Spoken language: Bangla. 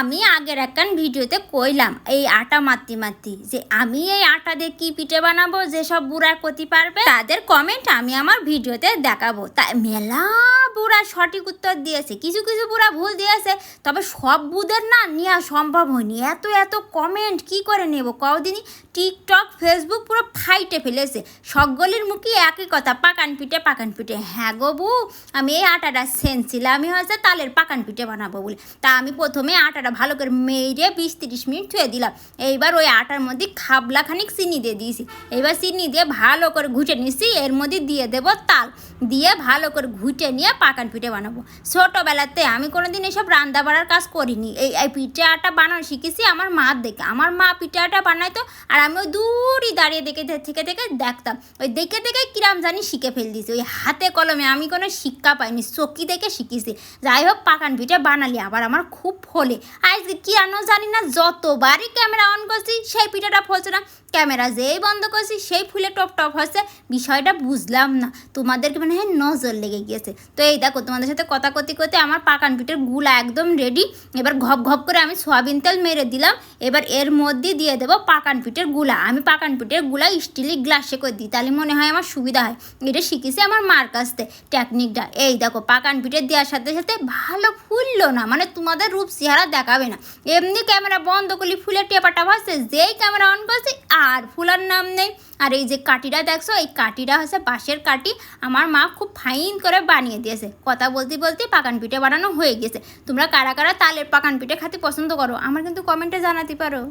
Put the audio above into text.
আমি আগের একখান ভিডিওতে কইলাম এই আটা মাতি যে আমি এই আটা দিয়ে কি পিঠে বানাবো, যেসব বুড়ার ক্ষতি পারবে তাদের কমেন্ট আমি আমার ভিডিওতে দেখাবো। তাই মেলা বুড়া সঠিক উত্তর দিয়েছে, কিছু কিছু বুড়া ভুল দিয়েছে, তবে সব বুদের না নেওয়া সম্ভব হয়নি। এত এত কমেন্ট কি করে নেব কদিনই টিকটক ফেসবুক পুরো ফাইটে ফেলেছে। সকলের মুখে একই কথা, পাকান পিঠে। হ্যাঁ গো বউ, আমি এই আটাটা সেনছিলাম, আমি হচ্ছে তালের পাকান পিঠে বানাবো বলে। তা আমি প্রথমে আটাটা ভালো করে মেরে 20-30 মিনিট ধুয়ে দিলাম। এইবার ওই আটার মধ্যে খাবলাখানিক চিনি দিয়ে দিয়েছি। এইবার চিনি দিয়ে ভালো করে ঘুটে নিচ্ছি, এর মধ্যে দিয়ে দেবো তাল, দিয়ে ভালো করে ঘুটে নিয়ে পাকান পিঠে বানাবো। ছোটোবেলাতে আমি কোনোদিন এসব রান্না বাড়ার কাজ করিনি, এই পিঠে আটা বানানো শিখেছি আমার মার দেখে। আমার মা পিঠে আটা বানাইতো আর আমি ওই দূরই দাঁড়িয়ে থেকে দেখতাম। ওই দেখে কিরাম জানি শিখে ফেল দিয়েছি, ওই হাতে কলমে। আমি কোনো শিক্ষা পাইনি, চকি দেখে শিখেছি। যাই হোক, পাকান পিঠে বানালি আবার আমার খুব ফলে। আজকে কি আনো জানি না, যতবারই ক্যামেরা অন করছি সেই পিঠাটা ফলছে না, ক্যামেরা যেই বন্ধ করছি সেই ফুলে টপ হচ্ছে। বিষয়টা বুঝলাম না, তোমাদেরকে মানে নজর লেগে গিয়েছে। তো এই দেখো, তোমাদের সাথে কথা করতে আমার পাকান পিঠের গুলা একদম রেডি। এবার ঘপ করে আমি সয়াবিন তেল মেরে দিলাম। এবার এর মধ্যে দিয়ে দেবো পাকান পিঠের গুলা। আমি পাকান পিঠের গুলা স্টিলের গ্লাসে করে দিই, তাহলে মনে হয় আমার সুবিধা হয়। এটা শিখেছি আমার মার কাছ থেকে টেকনিকটা। এই দেখো, পাকান পিঠে দেওয়ার সাথে সাথে ভালো ফুললো না, মানে তোমাদের রূপ চেহারা দেখাবে না। এমনি ক্যামেরা বন্ধ করলে ফুলের টেপাটা ভাসছে, যেই ক্যামেরা অন করছি আর ফুলার নাম নেই। আর এই যে কাঠিটা দেখছো, এই কাঠিটা হচ্ছে বাঁশের কাঠি, আমার মা খুব ফাইন করে বানিয়ে দিয়েছে। কথা বলতে পাকান পিঠে বানানো হয়ে গেছে। তোমরা কারা কারা তালের পাকান পিঠে খেতে পছন্দ করো আমার কিন্তু কমেন্টে জানাতে পারো।